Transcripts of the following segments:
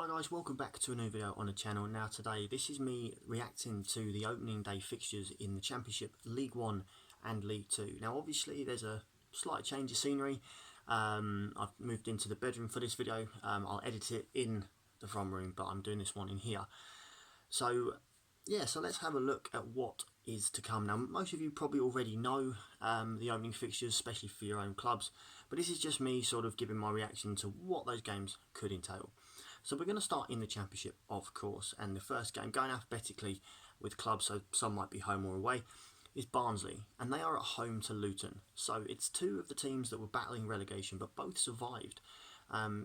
Hi guys, welcome back to a new video on the channel. Now today, this is me reacting to the opening day fixtures in the Championship, League 1 and League 2. Now obviously there's a slight change of scenery. I've moved into the bedroom for this video. I'll edit it in the front room, but I'm doing this one in here. So yeah, so let's have a look at what is to come. Now most of you probably already know the opening fixtures, especially for your own clubs, but this is just me sort of giving my reaction to what those games could entail. So we're going to start in the Championship, of course, and the first game, going alphabetically with clubs, so some might be home or away, is Barnsley, and they are at home to Luton. So it's two of the teams that were battling relegation, but both survived.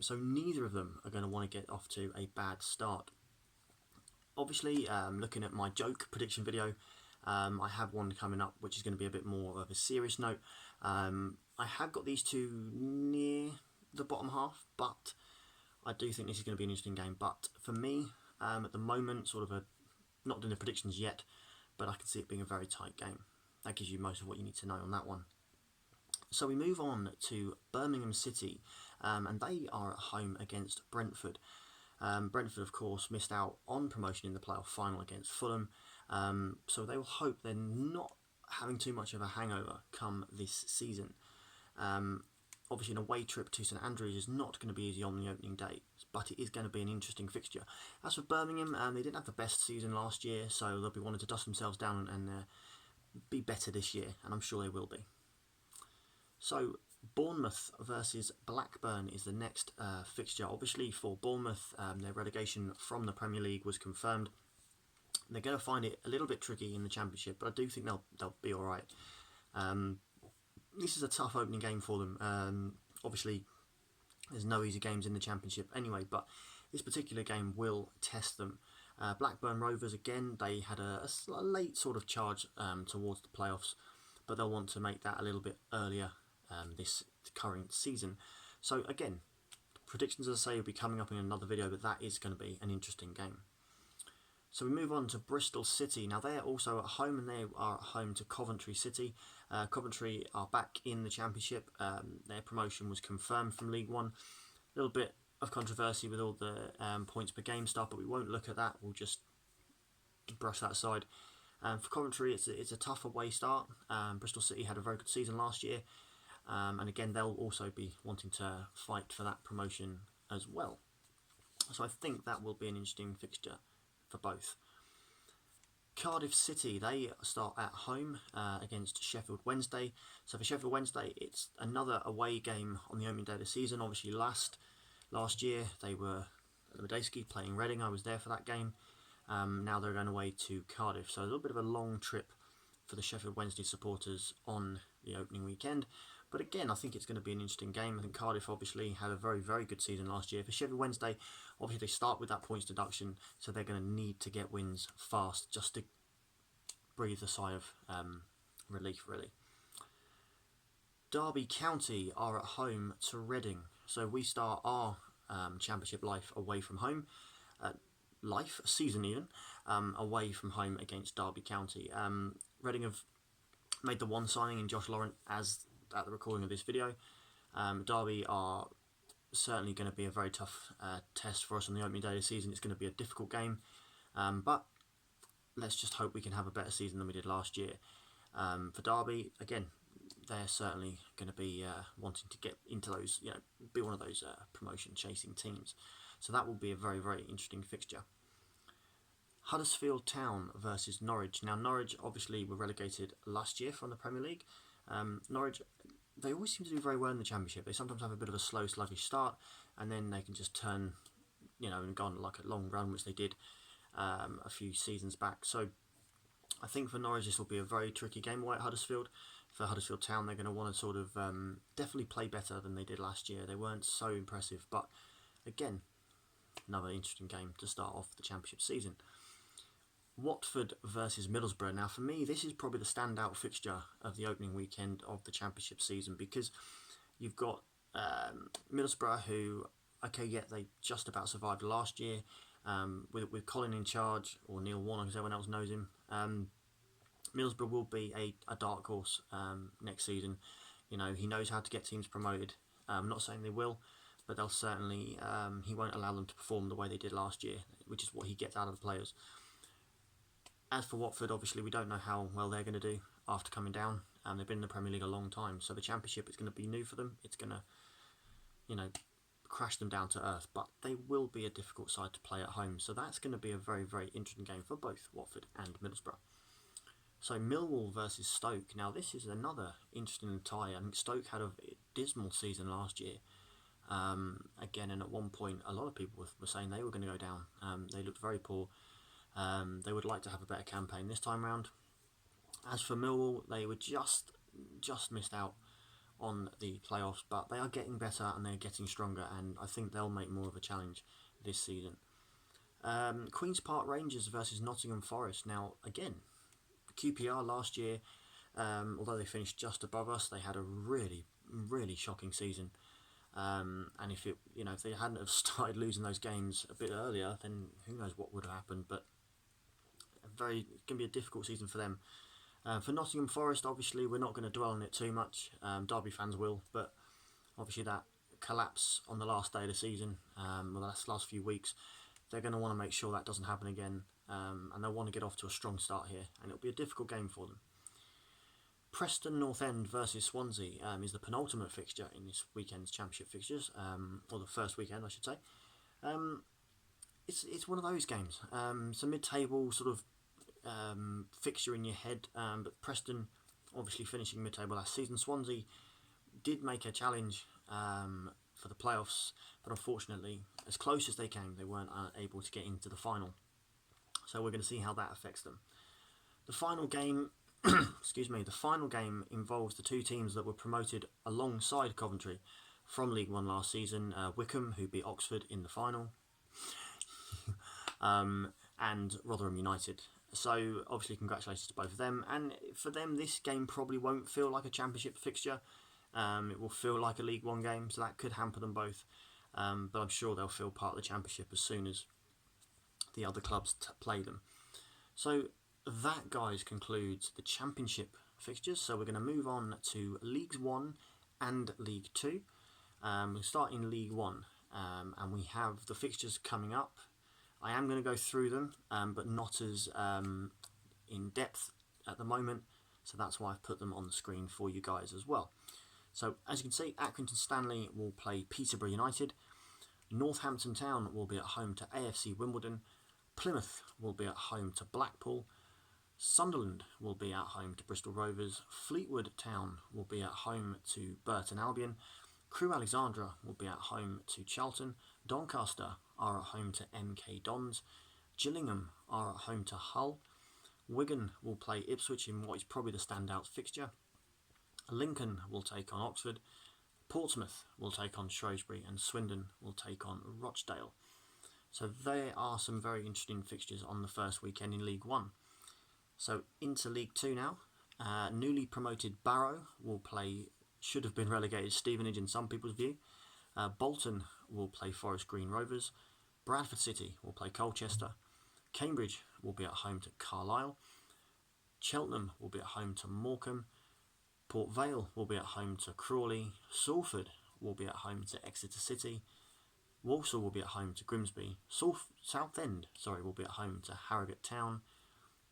So neither of them are going to want to get off to a bad start. Obviously, looking at my joke prediction video, I have one coming up which is going to be a bit more of a serious note. I have got these two near the bottom half, but I do think this is going to be an interesting game. But for me, at the moment, not doing the predictions yet, but I can see it being a very tight game. That gives you most of what you need to know on that one. So we move on to Birmingham City, and they are at home against Brentford. Brentford, of course, missed out on promotion in the playoff final against Fulham, so they will hope they're not having too much of a hangover come this season. Obviously, an away trip to St Andrews is not going to be easy on the opening day, but it is going to be an interesting fixture. As for Birmingham, they didn't have the best season last year, so they'll be wanting to dust themselves down and be better this year, and I'm sure they will be. So, Bournemouth versus Blackburn is the next fixture. Obviously, for Bournemouth, their relegation from the Premier League was confirmed. They're going to find it a little bit tricky in the Championship, but I do think they'll be all right. This is a tough opening game for them. Obviously, there's no easy games in the Championship anyway, but this particular game will test them. Blackburn Rovers, again, they had a late sort of charge towards the playoffs, but they'll want to make that a little bit earlier this current season. So again, predictions, as I say, will be coming up in another video, but that is going to be an interesting game. So we move on to Bristol City. Now they're also at home, and they are at home to Coventry City. Coventry are back in the Championship. Their promotion was confirmed from League 1. A little bit of controversy with all the points per game stuff, but we won't look at that. We'll just brush that aside. For Coventry, it's a tough away start. Bristol City had a very good season last year. And again, they'll also be wanting to fight for that promotion as well. So I think that will be an interesting fixture for both. Cardiff City, they start at home against Sheffield Wednesday. So for Sheffield Wednesday, it's another away game on the opening day of the season. Obviously last year they were at the Medeski playing Reading. I was there for that game. Now they're going away to Cardiff. So a little bit of a long trip for the Sheffield Wednesday supporters on the opening weekend. But again, I think it's going to be an interesting game. I think Cardiff obviously had a very, very good season last year. For Sheffield Wednesday, obviously they start with that points deduction, so they're going to need to get wins fast just to breathe a sigh of relief, really. Derby County are at home to Reading. So we start our Championship life away from home. Season even, away from home against Derby County. Reading have made the one signing in Josh Laurent as at the recording of this video. Derby are certainly going to be a very tough test for us on the opening day of the season. It's going to be a difficult game, but let's just hope we can have a better season than we did last year. For Derby, again, they're certainly going to be wanting to get into those, be one of those promotion chasing teams. So that will be a very, very interesting fixture. Huddersfield Town versus Norwich. Now Norwich obviously were relegated last year from the Premier League. Norwich, they always seem to do very well in the Championship. They sometimes have a bit of a slow, sluggish start, and then they can just turn, and go on like a long run, which they did a few seasons back. So I think for Norwich this will be a very tricky game away at Huddersfield. For Huddersfield Town, they're going to want to sort of definitely play better than they did last year. They weren't so impressive, but again, another interesting game to start off the Championship season. Watford versus Middlesbrough. Now for me, this is probably the standout fixture of the opening weekend of the Championship season, because you've got Middlesbrough, who, they just about survived last year with Colin in charge, or Neil Warnock as everyone else knows him. Middlesbrough will be a dark horse next season. He knows how to get teams promoted. I'm not saying they will, but they'll certainly he won't allow them to perform the way they did last year, which is what he gets out of the players. As for Watford, obviously we don't know how well they're going to do after coming down. They've been in the Premier League a long time, so the Championship is going to be new for them. It's going to, crash them down to earth, but they will be a difficult side to play at home. So that's going to be a very, very interesting game for both Watford and Middlesbrough. So Millwall versus Stoke. Now this is another interesting tie. I think Stoke had a dismal season last year. Again, and at one point, a lot of people were saying they were going to go down. They looked very poor. They would like to have a better campaign this time round. As for Millwall, they were just missed out on the playoffs, but they are getting better and they're getting stronger, and I think they'll make more of a challenge this season. Queen's Park Rangers versus Nottingham Forest. Now, again, QPR last year, although they finished just above us, they had a really, really shocking season. And if they hadn't have started losing those games a bit earlier, then who knows what would have happened. But it's going to be a difficult season for them. For Nottingham Forest, obviously, we're not going to dwell on it too much. Derby fans will, but obviously that collapse on the last day of the season, the last few weeks, they're going to want to make sure that doesn't happen again, and they'll want to get off to a strong start here, and it'll be a difficult game for them. Preston North End versus Swansea is the penultimate fixture in this weekend's Championship fixtures, or the first weekend, I should say. It's one of those games. It's a mid-table sort of fixture in your head, but Preston obviously finishing mid-table last season. Swansea did make a challenge for the playoffs, but unfortunately, as close as they came, they weren't able to get into the final. So we're going to see how that affects them. The final game, the final game involves the two teams that were promoted alongside Coventry from League One last season. Wycombe, who beat Oxford in the final, and Rotherham United. So obviously congratulations to both of them, and for them this game probably won't feel like a Championship fixture. It will feel like a League One game, so that could hamper them both, but I'm sure they'll feel part of the Championship as soon as the other clubs play them. So that, guys, concludes the Championship fixtures. So we're going to move on to Leagues 1 and League 2. We'll start in League 1, and we have the fixtures coming up. I am going to go through them, but not as in depth at the moment, so that's why I've put them on the screen for you guys as well. So as you can see, Accrington Stanley will play Peterborough United, Northampton Town will be at home to AFC Wimbledon, Plymouth will be at home to Blackpool, Sunderland will be at home to Bristol Rovers, Fleetwood Town will be at home to Burton Albion, Crewe Alexandra will be at home to Charlton, Doncaster are at home to MK Dons, Gillingham are at home to Hull, Wigan will play Ipswich in what is probably the standout fixture, Lincoln will take on Oxford, Portsmouth will take on Shrewsbury, and Swindon will take on Rochdale. So there are some very interesting fixtures on the first weekend in League 1. So into League 2 now. Newly promoted Barrow will play, should have been relegated, Stevenage in some people's view. Bolton will play Forest Green Rovers. Bradford City will play Colchester. Cambridge will be at home to Carlisle. Cheltenham will be at home to Morecambe. Port Vale will be at home to Crawley. Salford will be at home to Exeter City. Walsall will be at home to Grimsby. Southend will be at home to Harrogate Town.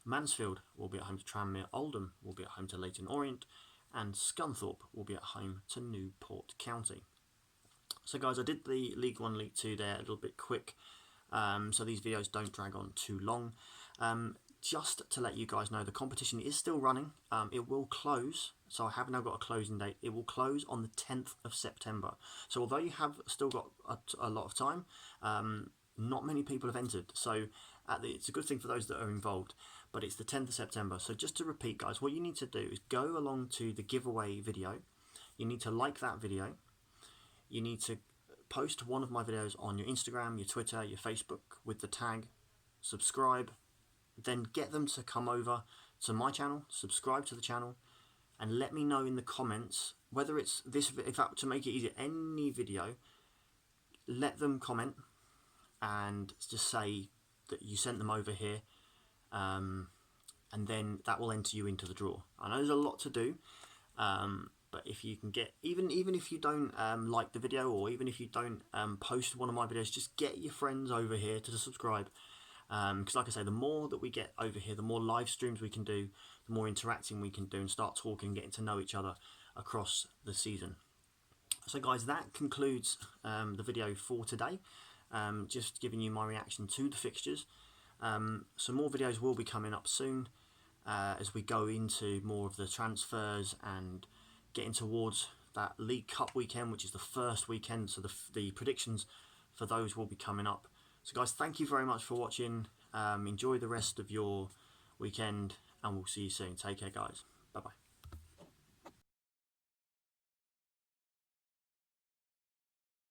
Mansfield will be at home to Tranmere. Oldham will be at home to Leyton Orient. And Scunthorpe will be at home to Newport County. So guys, I did the League 1, League 2 there a little bit quick, so these videos don't drag on too long. Just to let you guys know, the competition is still running. It will close, so I have now got a closing date. It will close on the 10th of September. So although you have still got a lot of time, not many people have entered. So it's a good thing for those that are involved, but it's the 10th of September. So just to repeat, guys, what you need to do is go along to the giveaway video. You need to like that video. You need to post one of my videos on your Instagram, your Twitter, your Facebook with the tag, subscribe, then get them to come over to my channel, subscribe to the channel, and let me know in the comments whether it's this, in fact, to make it easier, any video, let them comment and just say that you sent them over here, and then that will enter you into the draw. I know there's a lot to do, But if you can get, even if you don't like the video, or even if you don't post one of my videos, just get your friends over here to subscribe. Because like I say, the more that we get over here, the more live streams we can do, the more interacting we can do, and start talking, getting to know each other across the season. So guys, that concludes the video for today. Just giving you my reaction to the fixtures. Some more videos will be coming up soon as we go into more of the transfers and getting towards that League Cup weekend, which is the first weekend, so the predictions for those will be coming up. So guys, thank you very much for watching. Enjoy the rest of your weekend, and we'll see you soon. Take care, guys. Bye bye.